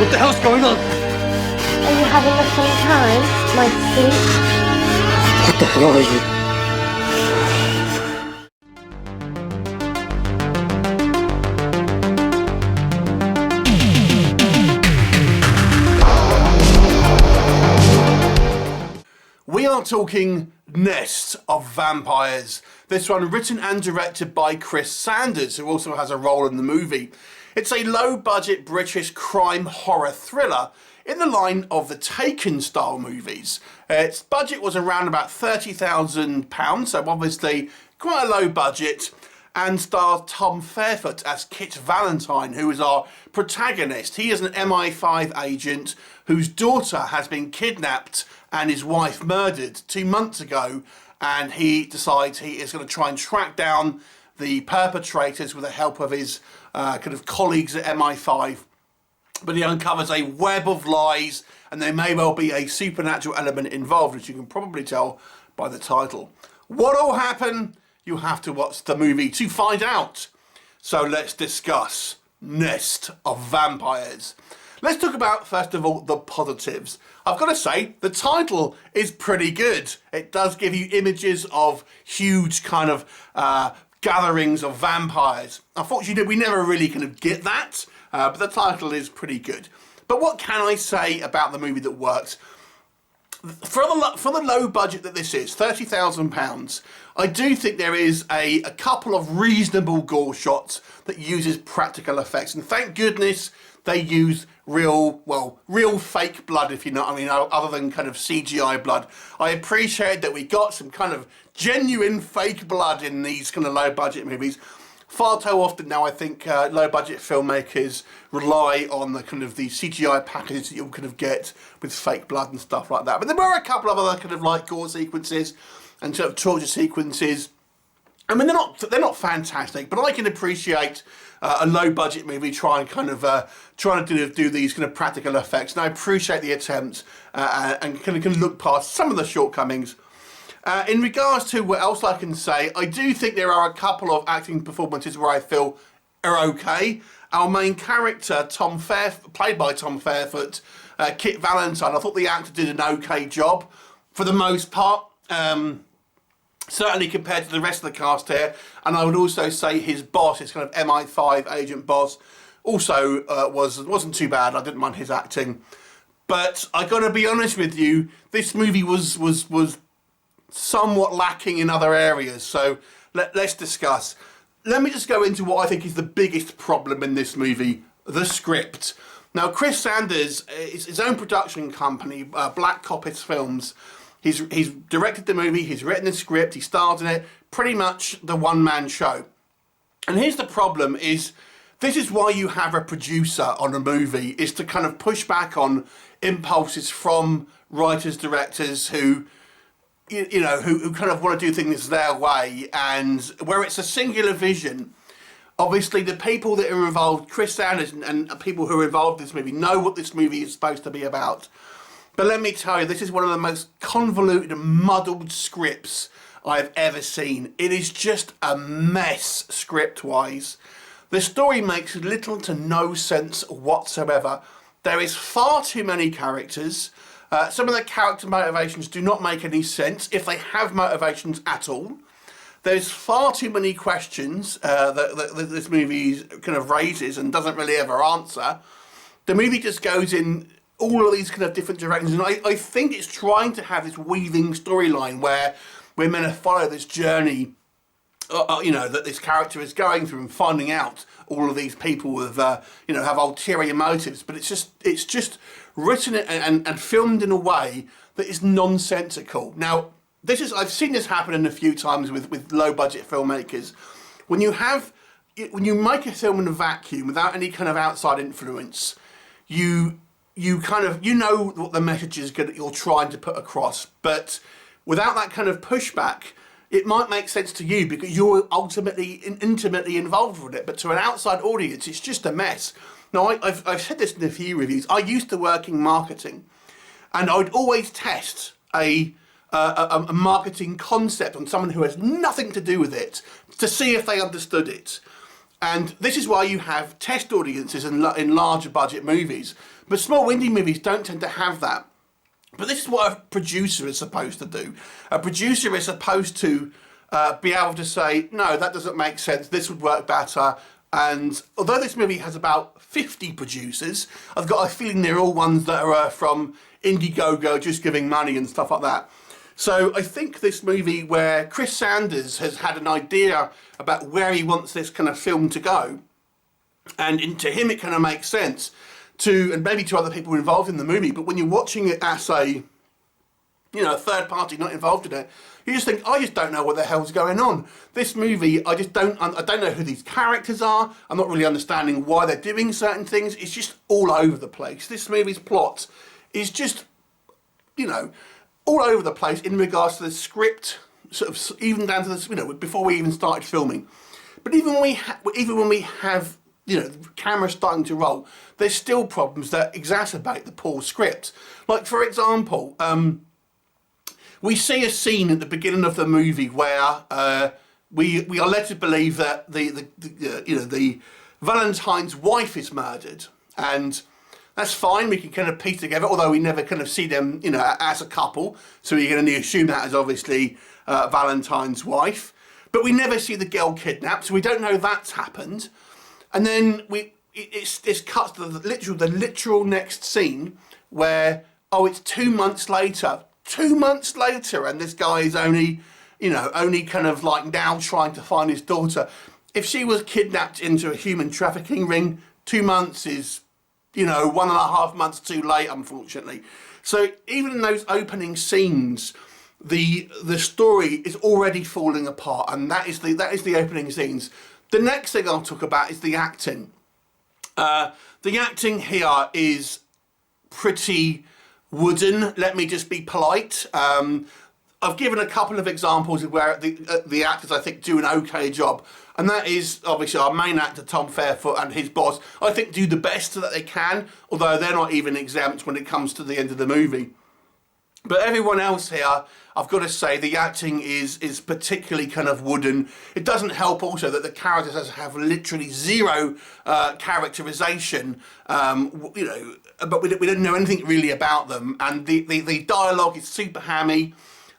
What the hell's going on? Are you having a fun time, my sweet? What the hell are you? We are talking Nest of Vampires. This one written and directed by Chris Sanders, who also has a role in the movie. It's a low-budget British crime horror thriller in the line of the Taken style movies. Its budget was around about £30,000, so obviously quite a low budget, and stars Tom Fairfoot as Kit Valentine, who is our protagonist. He is an MI5 agent whose daughter has been kidnapped and his wife murdered 2 months ago, and he decides he is going to try and track down the perpetrators with the help of his kind of colleagues at MI5. But he uncovers a web of lies, and there may well be a supernatural element involved, as you can probably tell by the title. What will happen? You have to watch the movie to find out. So let's discuss Nest of Vampires. Let's talk about, first of all, the positives. I've got to say, the title is pretty good. It does give you images of huge kind of gatherings of vampires. Unfortunately, we never really kind of get that, but the title is pretty good. But what can I say about the movie that works? For the low budget that this is, £30,000, I do think there is a couple of reasonable gore shots that uses practical effects. And thank goodness they use real fake blood, if you know what I mean, other than kind of CGI blood. I appreciate that we got some kind of genuine fake blood in these kind of low budget movies. Far too often now, I think low budget filmmakers rely on the kind of the CGI packages that you'll kind of get with fake blood and stuff like that. But there were a couple of other kind of like gore sequences and sort of torture sequences. I mean, they're not fantastic, but I can appreciate a low budget movie trying to do these kind of practical effects, and I appreciate the attempt and can look past some of the shortcomings. In regards to what else I can say, I do think there are a couple of acting performances where I feel are okay. Our main character, played by Tom Fairfoot, Kit Valentine, I thought the actor did an okay job for the most part. Certainly compared to the rest of the cast here, and I would also say his boss, his kind of MI5 agent boss, also wasn't too bad. I didn't mind his acting, but I got to be honest with you, this movie was somewhat lacking in other areas. So let's discuss. Let me just go into what I think is the biggest problem in this movie: the script. Now, Chris Sanders, it's his own production company, Black Coppice Films. He's directed the movie, he's written the script, he starred in it, pretty much the one-man show. And here's the problem is, this is why you have a producer on a movie, is to kind of push back on impulses from writers, directors who, who kind of want to do things their way, and where it's a singular vision. Obviously, the people that are involved, Chris Sanders and people who are involved in this movie, know what this movie is supposed to be about. But let me tell you, this is one of the most convoluted and muddled scripts I've ever seen. It is just a mess script-wise. The story makes little to no sense whatsoever. There is far too many characters. Some of the character motivations do not make any sense, if they have motivations at all. There's far too many questions that this movie kind of raises and doesn't really ever answer. The movie just goes in all of these kind of different directions, and I think it's trying to have this weaving storyline where we're meant to follow this journey, that this character is going through and finding out all of these people with, have ulterior motives. But it's just written and filmed in a way that is nonsensical. Now, I've seen this happen a few times with low budget filmmakers. When you make a film in a vacuum without any kind of outside influence, you know what the message is you're trying to put across, but without that kind of pushback, it might make sense to you because you're ultimately intimately involved with it, but to an outside audience, it's just a mess. Now, I've said this in a few reviews. I used to work in marketing, and I'd always test a marketing concept on someone who has nothing to do with it to see if they understood it. And this is why you have test audiences in larger budget movies. But small indie movies don't tend to have that. But this is what a producer is supposed to do. A producer is supposed to be able to say, no, that doesn't make sense, this would work better. And although this movie has about 50 producers, I've got a feeling they're all ones that are from Indiegogo, just giving money and stuff like that. So I think this movie, where Chris Sanders has had an idea about where he wants this kind of film to go, and to him it kind of makes sense, and maybe to other people involved in the movie, but when you're watching it as a third party not involved in it, you just think, I just don't know what the hell's going on. This movie, I don't know who these characters are. I'm not really understanding why they're doing certain things. It's just all over the place. This movie's plot is just, all over the place in regards to the script, sort of even down to this, before we even started filming. But even when we have, the camera starting to roll, there's still problems that exacerbate the poor script. Like, for example, we see a scene at the beginning of the movie where we are led to believe that the Valentine's wife is murdered, and that's fine. We can kind of piece together, although we never kind of see them, as a couple. So you can only assume that as obviously Valentine's wife, but we never see the girl kidnapped, so we don't know that's happened. And then it's cuts to the literal next scene where it's 2 months later. 2 months later, and this guy is only kind of like now trying to find his daughter. If she was kidnapped into a human trafficking ring, 2 months is, 1.5 months too late, unfortunately. So even in those opening scenes, the story is already falling apart, and that is the opening scenes. The next thing I'll talk about is the acting. The acting here is pretty wooden, let me just be polite. I've given a couple of examples of where the actors, I think, do an okay job. And that is, obviously, our main actor, Tom Fairfoot, and his boss, I think, do the best that they can, although they're not even exempt when it comes to the end of the movie. But everyone else here, I've got to say, the acting is particularly kind of wooden. It doesn't help also that the characters have literally zero characterization, but we don't know anything really about them. And the dialogue is super hammy.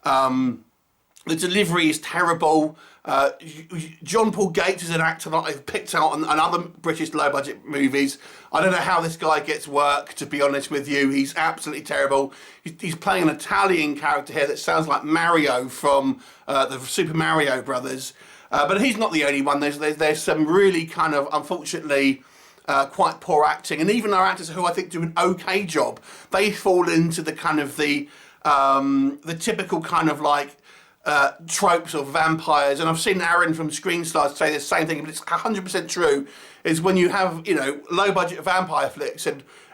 The delivery is terrible. Jon-Paul Gates is an actor that I've picked out on other British low-budget movies. I don't know how this guy gets work, to be honest with you. He's absolutely terrible. He's playing an Italian character here that sounds like Mario from the Super Mario Brothers. But he's not the only one. There's some really kind of, unfortunately, quite poor acting. And even our actors who I think do an okay job, they fall into the kind of the typical kind of like tropes of vampires. And I've seen Aaran from Screenstars say the same thing, but it's 100% true, is when you have, low budget vampire flicks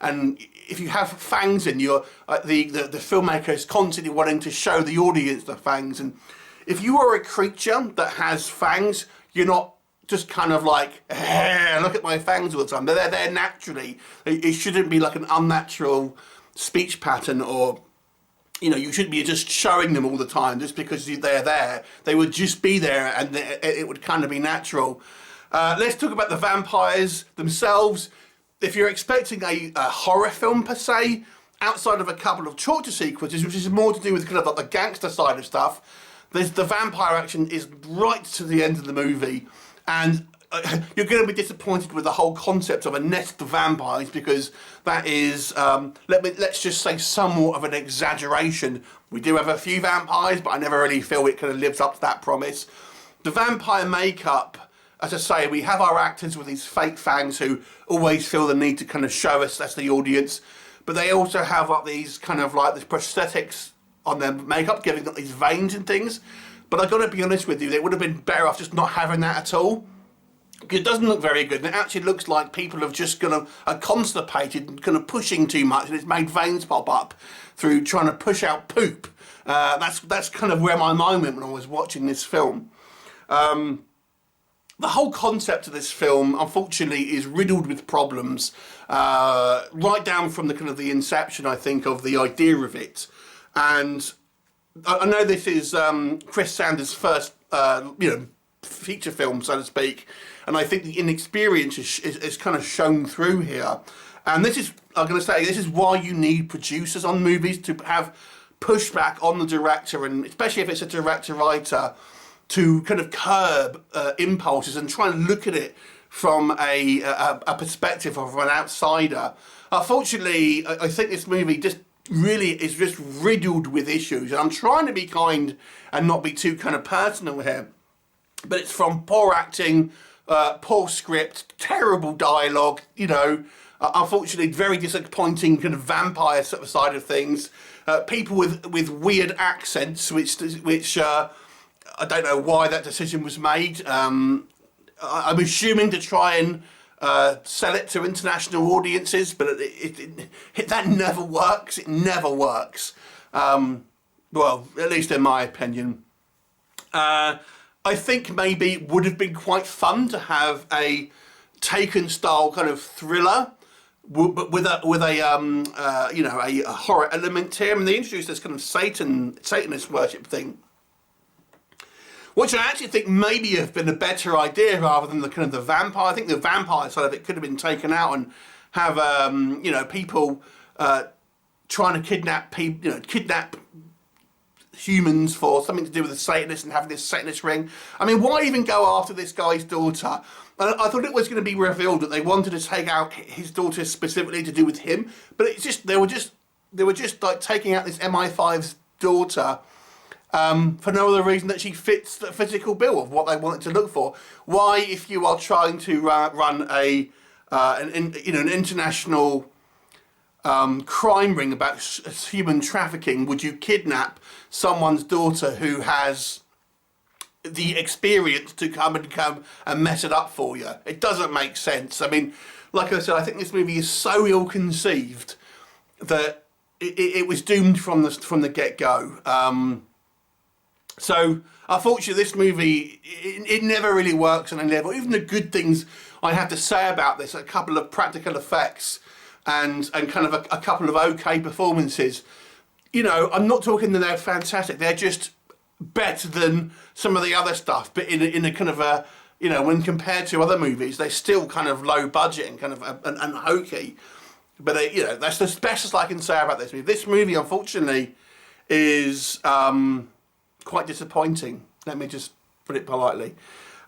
and if you have fangs in your, the filmmaker is constantly wanting to show the audience the fangs. And if you are a creature that has fangs, you're not just kind of like, look at my fangs all the time. They're there naturally. It shouldn't be like an unnatural speech pattern, or you shouldn't be just showing them all the time just because they're there. They would just be there, and it would kind of be natural. Let's talk about the vampires themselves. If you're expecting a horror film per se, outside of a couple of torture sequences, which is more to do with kind of like the gangster side of stuff, the vampire action is right to the end of the movie, and you're going to be disappointed with the whole concept of a nest of vampires, because that is, let's just say, somewhat of an exaggeration. We do have a few vampires, but I never really feel it kind of lives up to that promise. The vampire makeup, as I say, we have our actors with these fake fangs who always feel the need to kind of show us, that's the audience, but they also have like these kind of like these prosthetics on their makeup, giving them these veins and things. But I've got to be honest with you, it would have been better off just not having that at all. It doesn't look very good, and it actually looks like people have just are constipated and kind of pushing too much, and it's made veins pop up through trying to push out poop. That's kind of where my mind went when I was watching this film. The whole concept of this film, unfortunately, is riddled with problems, right down from the kind of the inception, I think, of the idea of it. And I know this is Chris Sanders' first, feature film, so to speak. and I think the inexperience is kind of shown through here. And this is, I'm going to say, this is why you need producers on movies, to have pushback on the director, and especially if it's a director-writer, to kind of curb impulses and try and look at it from a perspective of an outsider. Unfortunately, I think this movie just really is just riddled with issues, and I'm trying to be kind and not be too kind of personal here, but it's from poor acting, poor script, terrible dialogue, you know, unfortunately very disappointing kind of vampire sort of side of things, people with weird accents, which I don't know why that decision was made. I'm assuming to try and sell it to international audiences, but that never works. It never works. Well, at least in my opinion. I think maybe it would have been quite fun to have a Taken style kind of thriller, but with a you know, a horror element here. And they introduced this kind of Satanist worship thing, which I actually think maybe have been a better idea rather than the kind of the vampire. I think the vampire side of it could have been taken out and have you know, people trying to kidnap people, you know, kidnap humans for something to do with the Satanist and having this Satanist ring. I mean, why even go after this guy's daughter? I thought it was going to be revealed that they wanted to take out his daughter specifically to do with him, but it's just they were just like taking out this MI5's daughter for no other reason that she fits the physical bill of what they wanted to look for. Why, if you are trying to run an international crime ring about human trafficking, would you kidnap someone's daughter who has the experience to come and mess it up for you? It doesn't make sense. I mean, like I said, I think this movie is so ill-conceived that it was doomed from the get-go. So unfortunately, this movie, it never really works on any level. Even the good things I have to say about this, a couple of practical effects and kind of a couple of okay performances, you know, I'm not talking that they're fantastic. They're just better than some of the other stuff, but in a kind of a, you know, when compared to other movies, they're still kind of low budget and kind of and hokey. But they, you know, that's the best I can say about this movie. This movie, unfortunately, is quite disappointing. Let me just put it politely.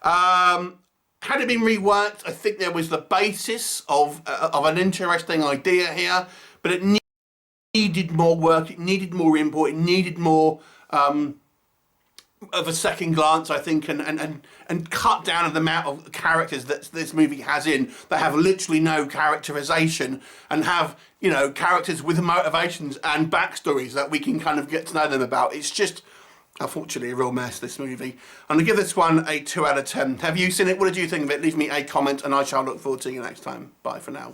Had it been reworked, I think there was the basis of an interesting idea here, but it needed more work, it needed more input, it needed more of a second glance, I think, and cut down on the amount of characters that this movie has in, that have literally no characterization, and have, you know, characters with motivations and backstories that we can kind of get to know them about. It's just, unfortunately, a real mess, this movie. I'm going to give this one a 2 out of 10. Have you seen it? What did you think of it? Leave me a comment, and I shall look forward to seeing you next time. Bye for now.